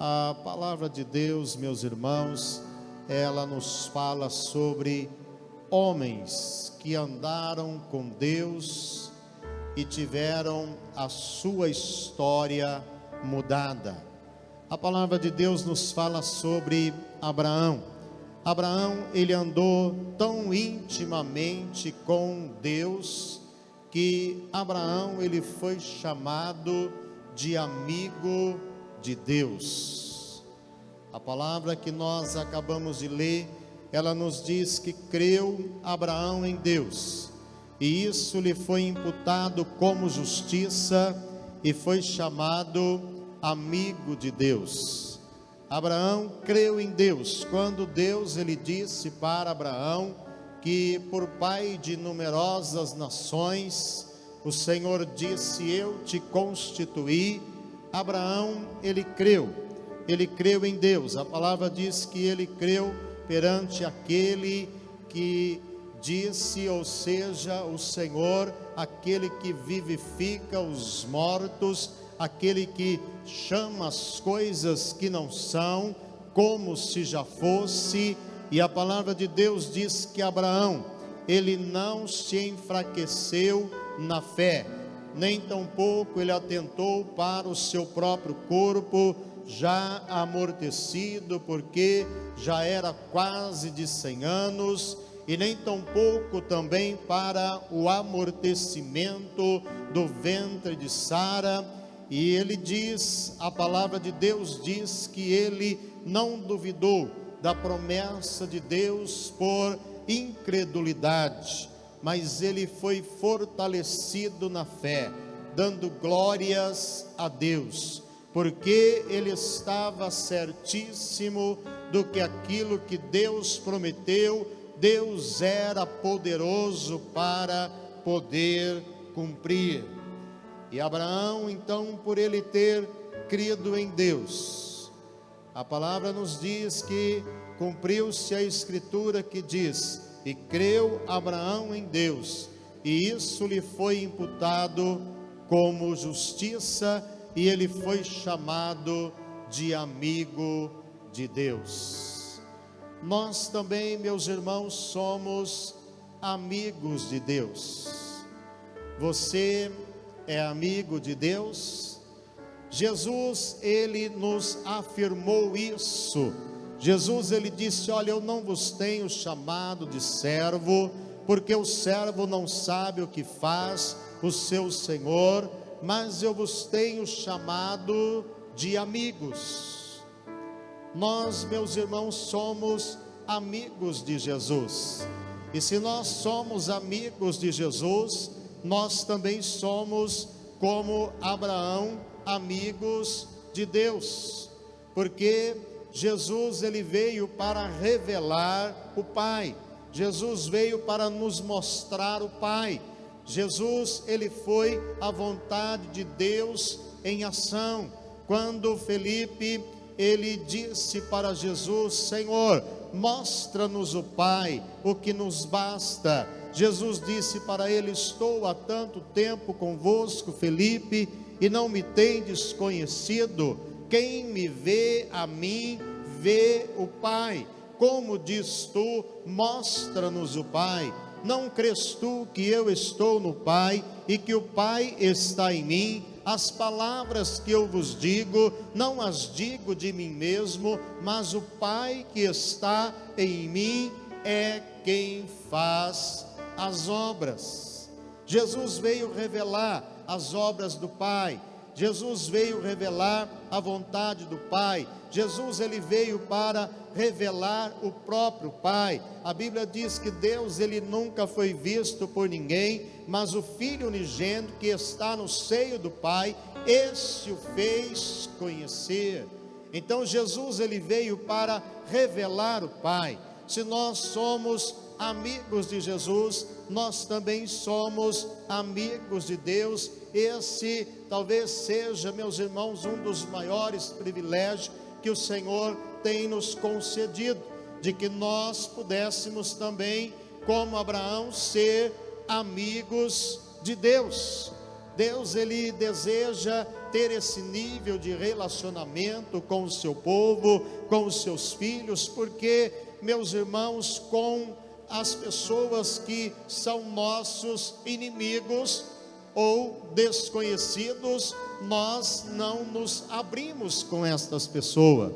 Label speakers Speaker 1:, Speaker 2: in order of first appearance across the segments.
Speaker 1: A palavra de Deus, meus irmãos, ela nos fala sobre homens que andaram com Deus e tiveram a sua história mudada. A palavra de Deus nos fala sobre Abraão. Abraão, ele andou tão intimamente com Deus que Abraão, ele foi chamado de amigo de Deus. A palavra que nós acabamos de ler, ela nos diz que creu Abraão em Deus, e isso lhe foi imputado como justiça, e foi chamado amigo de Deus. Abraão creu em Deus, quando Deus ele disse para Abraão que por pai de numerosas nações, o Senhor disse: eu te constituí. Abraão, ele creu em Deus. A palavra diz que ele creu perante aquele que disse, ou seja, o Senhor, aquele que vivifica os mortos, aquele que chama as coisas que não são, como se já fosse. E a palavra de Deus diz que Abraão, ele não se enfraqueceu na fé, nem tampouco ele atentou para o seu próprio corpo, já amortecido, porque já era quase de 100 anos, e nem tampouco também para o amortecimento do ventre de Sara. E ele diz, a palavra de Deus diz que ele não duvidou da promessa de Deus por incredulidade, mas ele foi fortalecido na fé, dando glórias a Deus, porque ele estava certíssimo do que aquilo que Deus prometeu, Deus era poderoso para poder cumprir. E Abraão, então, por ele ter crido em Deus, a palavra nos diz que cumpriu-se a escritura que diz: e creu Abraão em Deus, e isso lhe foi imputado como justiça, e ele foi chamado de amigo de Deus. Nós também, meus irmãos, somos amigos de Deus. Você é amigo de Deus? Jesus, ele nos afirmou isso. Jesus, ele disse: olha, eu não vos tenho chamado de servo, porque o servo não sabe o que faz o seu senhor, mas eu vos tenho chamado de amigos. Nós, meus irmãos, somos amigos de Jesus, e se nós somos amigos de Jesus, nós também somos, como Abraão, amigos de Deus, porque Jesus, ele veio para revelar o Pai. Jesus veio para nos mostrar o Pai. Jesus, ele foi a vontade de Deus em ação. Quando Felipe, ele disse para Jesus: Senhor, mostra-nos o Pai, o que nos basta. Jesus disse para ele: estou há tanto tempo convosco, Felipe, e não me tendes conhecido. Quem me vê a mim, vê o Pai. Como diz tu, mostra-nos o Pai. Não crês tu que eu estou no Pai e que o Pai está em mim? As palavras que eu vos digo, não as digo de mim mesmo, mas o Pai que está em mim é quem faz as obras. Jesus veio revelar as obras do Pai. Jesus veio revelar a vontade do Pai. Jesus, ele veio para revelar o próprio Pai. A Bíblia diz que Deus, ele nunca foi visto por ninguém, mas o Filho unigênito que está no seio do Pai, esse o fez conhecer. Então Jesus, ele veio para revelar o Pai. Se nós somos amigos de Jesus, nós também somos amigos de Deus. Esse talvez seja, meus irmãos, um dos maiores privilégios que o Senhor tem nos concedido, de que nós pudéssemos também, como Abraão, ser amigos de Deus. Deus, Ele deseja ter esse nível de relacionamento com o seu povo, com os seus filhos, porque, meus irmãos, com as pessoas que são nossos inimigos ou desconhecidos, nós não nos abrimos com estas pessoas.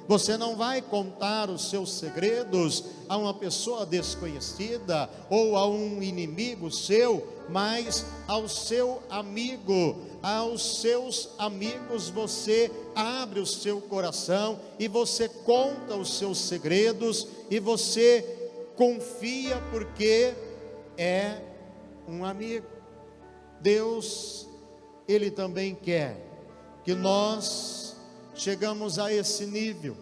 Speaker 1: Você não vai contar os seus segredos a uma pessoa desconhecida ou a um inimigo seu, mas ao seu amigo, aos seus amigos você abre o seu coração e você conta os seus segredos e você confia porque é um amigo. Deus, Ele também quer que nós chegamos a esse nível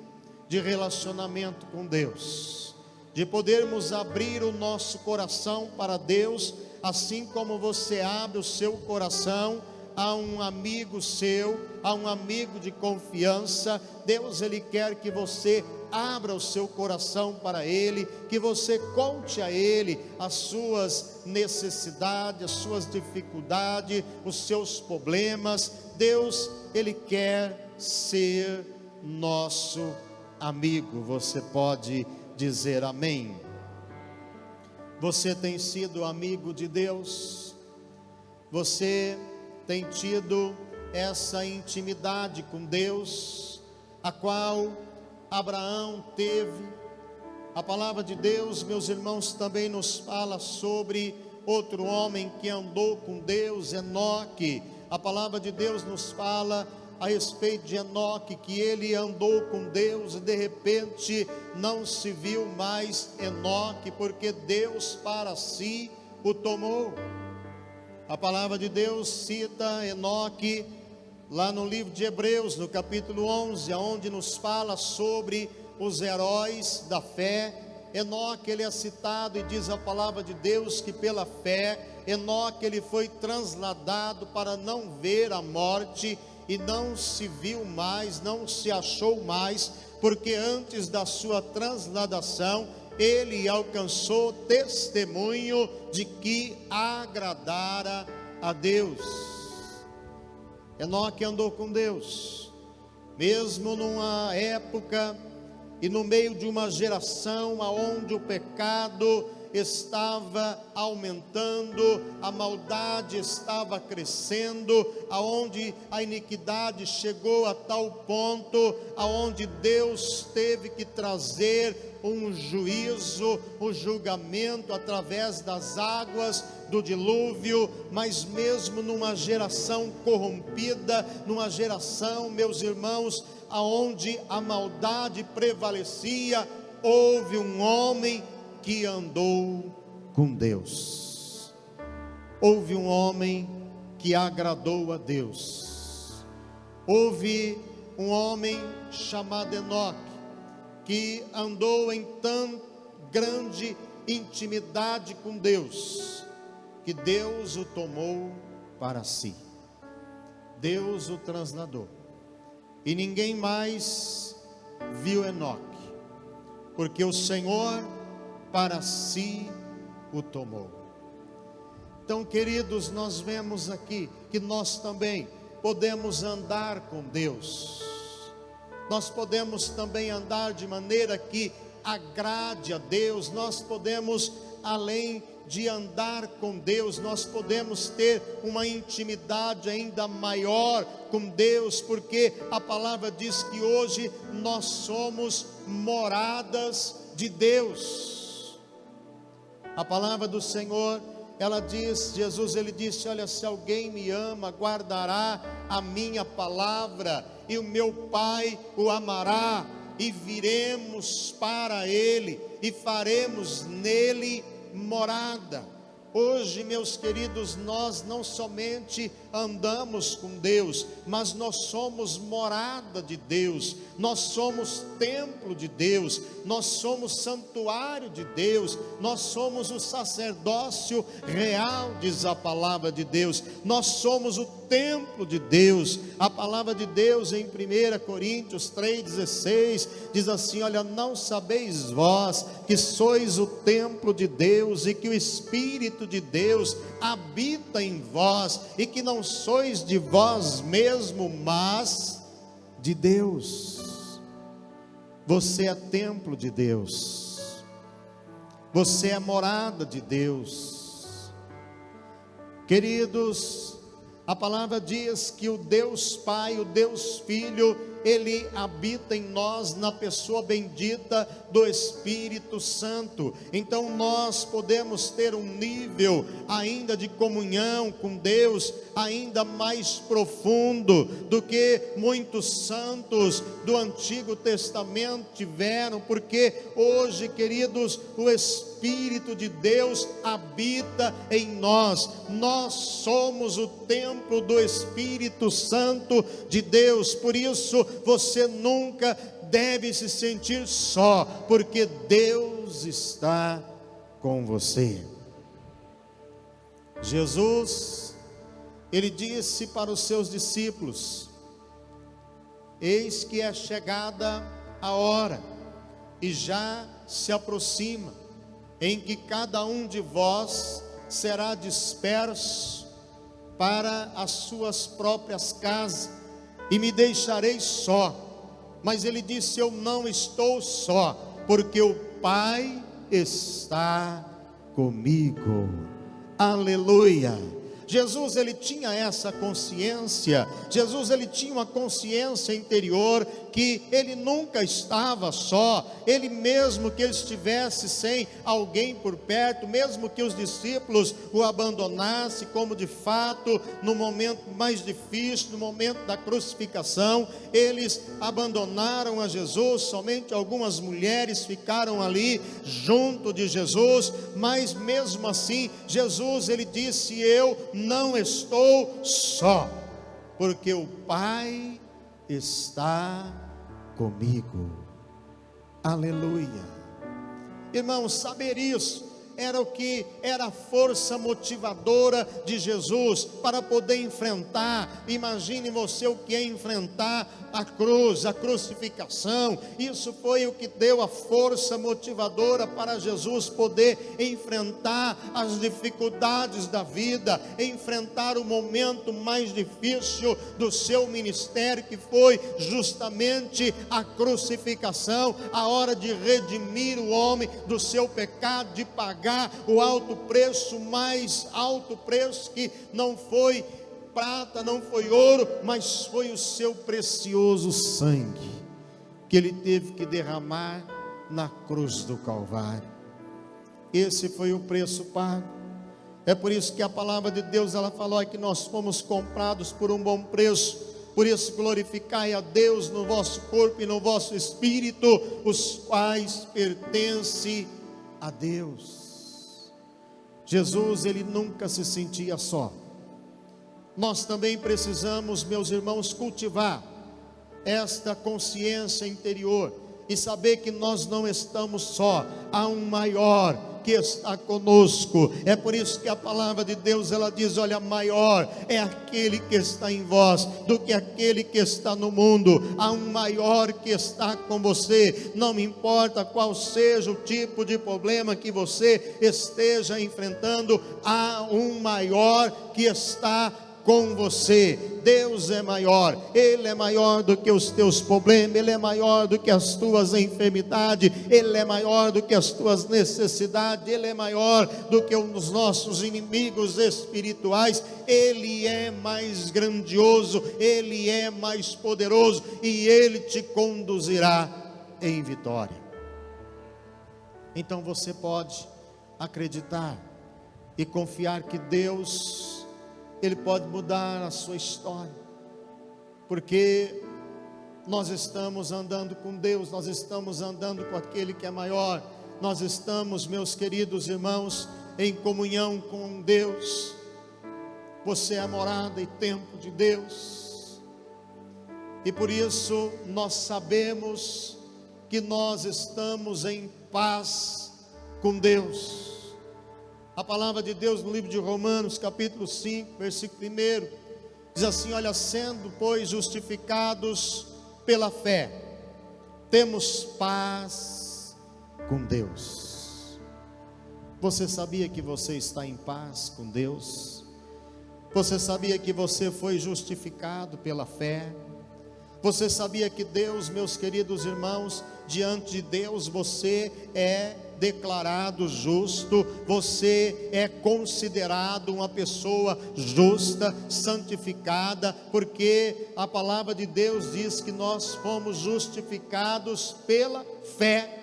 Speaker 1: de relacionamento com Deus, de podermos abrir o nosso coração para Deus, assim como você abre o seu coração a um amigo seu, a um amigo de confiança. Deus, Ele quer que você abra o seu coração para Ele, que você conte a Ele as suas necessidades, as suas dificuldades, os seus problemas. Deus, Ele quer ser nosso amigo. Você pode dizer amém? Você tem sido amigo de Deus? Você tem tido essa intimidade com Deus, a qual Abraão teve? A palavra de Deus, meus irmãos, também nos fala sobre outro homem que andou com Deus, Enoque. A palavra de Deus nos fala a respeito de Enoque, que ele andou com Deus e de repente não se viu mais Enoque, porque Deus para si o tomou. A palavra de Deus cita Enoque lá no livro de Hebreus, no capítulo 11, onde nos fala sobre os heróis da fé. Enoque, ele é citado e diz a palavra de Deus que pela fé, Enoque, ele foi transladado para não ver a morte, e não se viu mais, não se achou mais, porque antes da sua transladação, ele alcançou testemunho de que agradara a Deus. Enoque andou com Deus, mesmo numa época e no meio de uma geração onde o pecado estava aumentando, a maldade estava crescendo, aonde a iniquidade chegou a tal ponto, aonde Deus teve que trazer um juízo, um julgamento através das águas do dilúvio. Mas mesmo numa geração corrompida, numa geração, meus irmãos, aonde a maldade prevalecia, houve um homem que andou com Deus. Houve um homem que agradou a Deus. Houve um homem chamado Enoque, que andou em tão grande intimidade com Deus, que Deus o tomou para si. Deus o trasladou. E ninguém mais viu Enoque, porque o Senhor para si o tomou. Então, queridos, nós vemos aqui que nós também podemos andar com Deus. Nós podemos também andar de maneira que agrade a Deus. Nós podemos, além de andar com Deus, nós podemos ter uma intimidade ainda maior com Deus, porque a palavra diz que hoje nós somos moradas de Deus. A palavra do Senhor, ela diz, Jesus, ele disse: olha, se alguém me ama, guardará a minha palavra, e o meu Pai o amará, e viremos para ele, e faremos nele morada. Hoje, meus queridos, nós não somente andamos com Deus, mas nós somos morada de Deus, nós somos templo de Deus, nós somos santuário de Deus, nós somos o sacerdócio real, diz a palavra de Deus, nós somos o templo de Deus. A palavra de Deus em 1 Coríntios 3,16 diz assim: olha, não sabeis vós que sois o templo de Deus e que o Espírito de Deus habita em vós, e que não sois de vós mesmo, mas de Deus. Você é templo de Deus, você é morada de Deus. Queridos, a palavra diz que o Deus Pai, o Deus Filho, Ele habita em nós na pessoa bendita do Espírito Santo. Então nós podemos ter um nível ainda de comunhão com Deus, ainda mais profundo do que muitos santos do Antigo Testamento tiveram, porque hoje, queridos, o Espírito de Deus habita em nós. Nós somos o templo do Espírito Santo de Deus. Por isso você nunca deve se sentir só, porque Deus está com você. Jesus, Ele disse para os seus discípulos: eis que é chegada a hora, e já se aproxima, em que cada um de vós será disperso para as suas próprias casas, e me deixareis só. Mas ele disse: eu não estou só, porque o Pai está comigo. Aleluia. Jesus, ele tinha essa consciência. Jesus, ele tinha uma consciência interior que ele nunca estava só. Ele, mesmo que ele estivesse sem alguém por perto, mesmo que os discípulos o abandonassem, como de fato no momento mais difícil, no momento da crucificação, eles abandonaram a Jesus. Somente algumas mulheres ficaram ali junto de Jesus, mas mesmo assim Jesus, ele disse: eu não estou só, porque o Pai está comigo. Aleluia. Irmãos, saber isso era o que era a força motivadora de Jesus para poder enfrentar. Imagine você o que é enfrentar a cruz, a crucificação. Isso foi o que deu a força motivadora para Jesus poder enfrentar as dificuldades da vida, enfrentar o momento mais difícil do seu ministério, que foi justamente a crucificação, a hora de redimir o homem do seu pecado, de pagar o alto preço, mais alto preço, que não foi prata, não foi ouro, mas foi o seu precioso sangue, que ele teve que derramar na cruz do Calvário. Esse foi o preço pago. É por isso que a palavra de Deus, ela falou que nós fomos comprados por um bom preço. Por isso glorificai a Deus no vosso corpo e no vosso espírito, os quais pertencem a Deus. Jesus, ele nunca se sentia só. Nós também precisamos, meus irmãos, cultivar esta consciência interior e saber que nós não estamos só. Há um maior que está conosco. É por isso que a palavra de Deus, ela diz: olha, maior é aquele que está em vós do que aquele que está no mundo. Há um maior que está com você. Não me importa qual seja o tipo de problema que você esteja enfrentando, há um maior que está com você. Deus é maior, Ele é maior do que os teus problemas, Ele é maior do que as tuas enfermidades, Ele é maior do que as tuas necessidades, Ele é maior do que os nossos inimigos espirituais. Ele é mais grandioso, Ele é mais poderoso, e Ele te conduzirá em vitória. Então você pode acreditar e confiar que Deus, Ele pode mudar a sua história, porque nós estamos andando com Deus, nós estamos andando com aquele que é maior, nós estamos, meus queridos irmãos, em comunhão com Deus. Você é a morada e templo de Deus, e por isso nós sabemos que nós estamos em paz com Deus. A palavra de Deus no livro de Romanos, capítulo 5, versículo 1, Diz assim: olha, sendo pois justificados pela fé, temos paz com Deus. Você sabia que você está em paz com Deus? Você sabia que você foi justificado pela fé? Você sabia que Deus, meus queridos irmãos, diante de Deus você é declarado justo, você é considerado uma pessoa justa, santificada, porque a palavra de Deus diz que nós fomos justificados pela fé.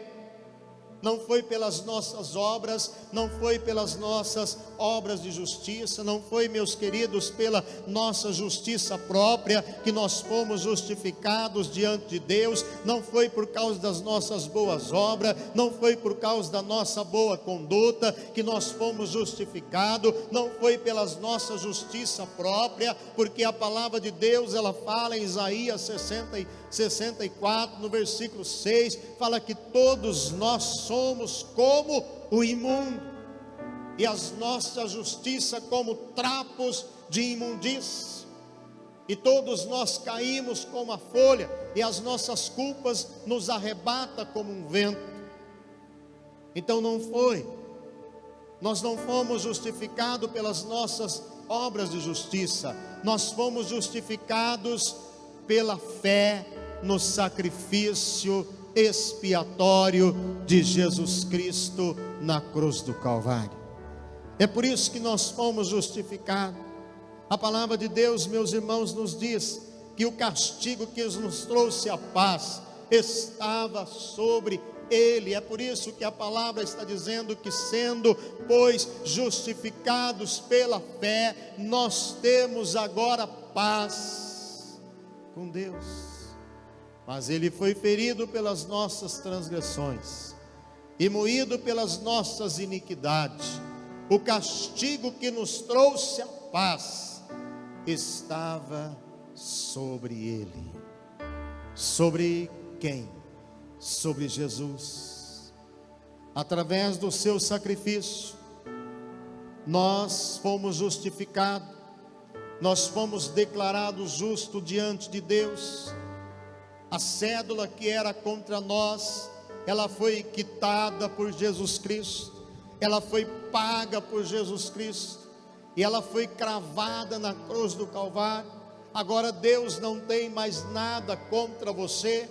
Speaker 1: Não foi pelas nossas obras, não foi pelas nossas obras de justiça, não foi, meus queridos, pela nossa justiça própria que nós fomos justificados diante de Deus, não foi por causa das nossas boas obras, não foi por causa da nossa boa conduta que nós fomos justificados, não foi pelas nossa justiça própria, porque a palavra de Deus, ela fala em Isaías 64, no versículo 6, fala que todos nós somos como o imundo, e as nossa justiça como trapos de imundícia, e todos nós caímos como a folha, e as nossas culpas nos arrebata como um vento. Então nós não fomos justificados pelas nossas obras de justiça, nós fomos justificados pela fé no sacrifício expiatório de Jesus Cristo na cruz do Calvário. É por isso que nós fomos justificados. A palavra de Deus, meus irmãos, nos diz que o castigo que nos trouxe a paz estava sobre ele. É por isso que a palavra está dizendo que, sendo pois justificados pela fé, nós temos agora paz com Deus. Mas ele foi ferido pelas nossas transgressões e moído pelas nossas iniquidades. O castigo que nos trouxe a paz estava sobre ele. Sobre quem? Sobre Jesus. Através do seu sacrifício, nós fomos justificados, nós fomos declarados justos diante de Deus. A cédula que era contra nós, ela foi quitada por Jesus Cristo, ela foi paga por Jesus Cristo, e ela foi cravada na cruz do Calvário. Agora Deus não tem mais nada contra você.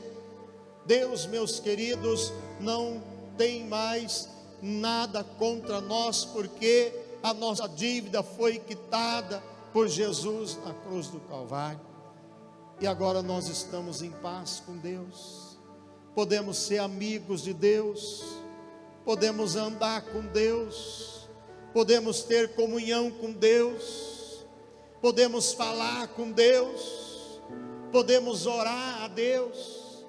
Speaker 1: Deus, meus queridos, não tem mais nada contra nós, porque a nossa dívida foi quitada por Jesus na cruz do Calvário. E agora nós estamos em paz com Deus, podemos ser amigos de Deus, podemos andar com Deus, podemos ter comunhão com Deus, podemos falar com Deus, podemos orar a Deus,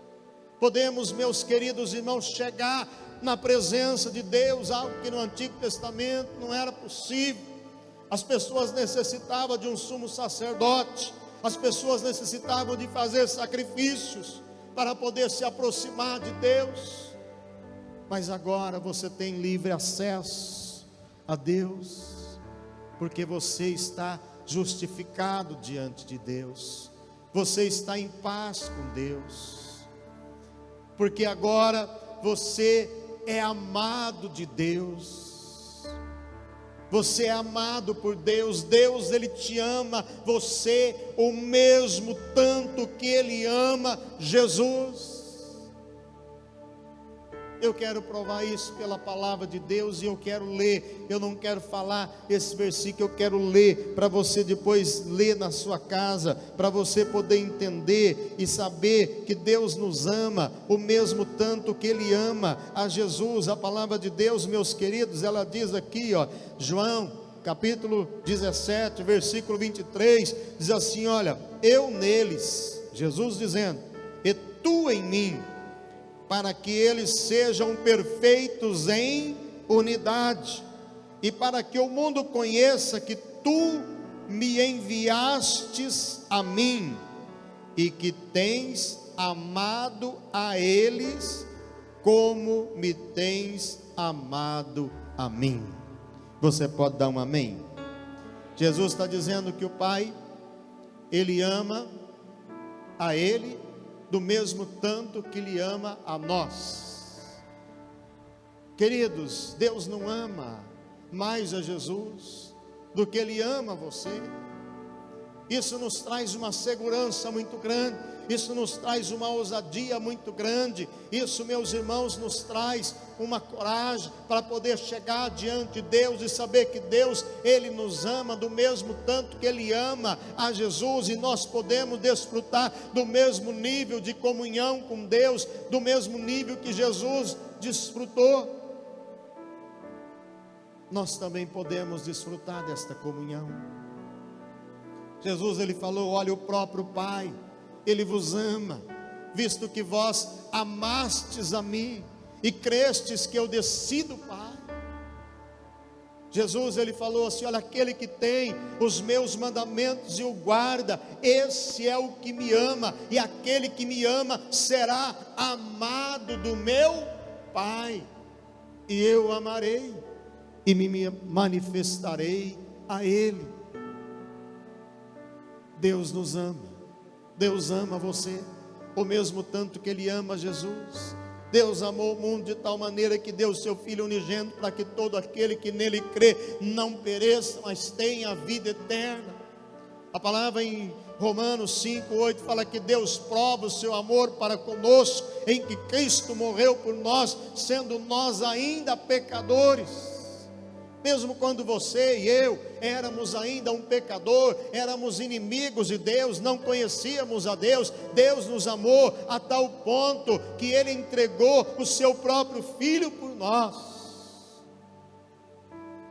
Speaker 1: podemos, meus queridos irmãos, chegar na presença de Deus, algo que no Antigo Testamento não era possível. As pessoas necessitavam de um sumo sacerdote, as pessoas necessitavam de fazer sacrifícios para poder se aproximar de Deus. Mas agora você tem livre acesso a Deus, porque você está justificado diante de Deus, você está em paz com Deus, porque agora você é amado de Deus. Você é amado por Deus. Deus, Ele te ama, você o mesmo tanto que Ele ama Jesus. Eu quero provar isso pela palavra de Deus, e eu quero ler. Eu não quero falar esse versículo, eu quero ler para você depois ler na sua casa, para você poder entender e saber que Deus nos ama o mesmo tanto que Ele ama a Jesus. A palavra de Deus, meus queridos, ela diz aqui, ó, João capítulo 17, versículo 23, diz assim: olha, eu neles, Jesus dizendo, e tu em mim, para que eles sejam perfeitos em unidade, e para que o mundo conheça que tu me enviastes a mim, e que tens amado a eles como me tens amado a mim. Você pode dar um amém? Jesus está dizendo que o Pai, Ele ama a Ele do mesmo tanto que Ele ama a nós. Queridos, Deus não ama mais a Jesus do que Ele ama você. Isso nos traz uma segurança muito grande, isso nos traz uma ousadia muito grande, isso, meus irmãos, nos traz uma coragem para poder chegar diante de Deus e saber que Deus, Ele nos ama do mesmo tanto que Ele ama a Jesus, e nós podemos desfrutar do mesmo nível de comunhão com Deus, do mesmo nível que Jesus desfrutou. Nós também podemos desfrutar desta comunhão. Jesus, Ele falou: olha, o próprio Pai, Ele vos ama, visto que vós amastes a mim, e crestes que eu desci do Pai. Jesus, Ele falou assim: olha, aquele que tem os meus mandamentos e o guarda, esse é o que me ama, e aquele que me ama será amado do meu Pai, e eu amarei, e me manifestarei a Ele. Deus nos ama, Deus ama você, o mesmo tanto que Ele ama Jesus. Deus amou o mundo de tal maneira que deu o seu Filho unigênito, para que todo aquele que nele crê não pereça, mas tenha a vida eterna. A palavra em Romanos 5:8 fala que Deus prova o seu amor para conosco, em que Cristo morreu por nós, sendo nós ainda pecadores. Mesmo quando você e eu éramos ainda um pecador, éramos inimigos de Deus, não conhecíamos a Deus, Deus nos amou a tal ponto que Ele entregou o seu próprio Filho por nós.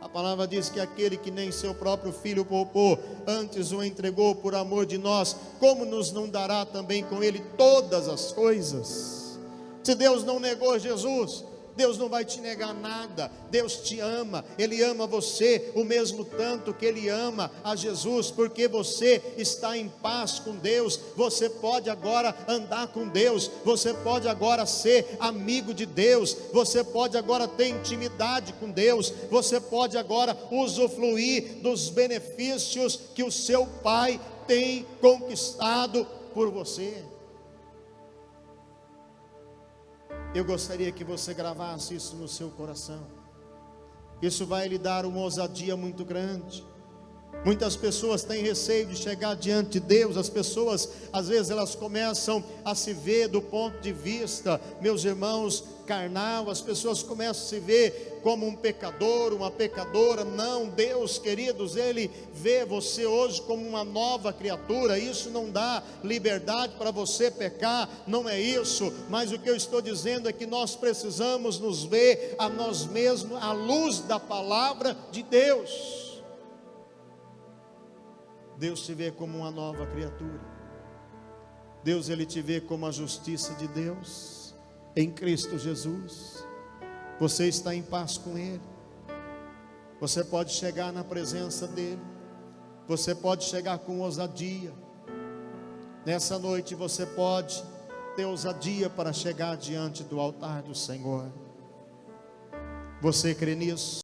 Speaker 1: A palavra diz que aquele que nem seu próprio Filho poupou, antes o entregou por amor de nós, como nos não dará também com Ele todas as coisas? Se Deus não negou Jesus, Deus não vai te negar nada. Deus te ama, Ele ama você o mesmo tanto que Ele ama a Jesus, porque você está em paz com Deus. Você pode agora andar com Deus, você pode agora ser amigo de Deus, você pode agora ter intimidade com Deus, você pode agora usufruir dos benefícios que o seu Pai tem conquistado por você. Eu gostaria que você gravasse isso no seu coração. Isso vai lhe dar uma ousadia muito grande. Muitas pessoas têm receio de chegar diante de Deus. As pessoas, às vezes, elas começam a se ver do ponto de vista, meus irmãos, carnal. As pessoas começam a se ver como um pecador, uma pecadora. Não, Deus, queridos, Ele vê você hoje como uma nova criatura. Isso não dá liberdade para você pecar, não é isso. Mas o que eu estou dizendo é que nós precisamos nos ver a nós mesmos à luz da palavra de Deus. Deus te vê como uma nova criatura. Deus, Ele te vê como a justiça de Deus em Cristo Jesus. Você está em paz com Ele. Você pode chegar na presença dEle. Você pode chegar com ousadia. Nessa noite você pode ter ousadia para chegar diante do altar do Senhor. Você crê nisso?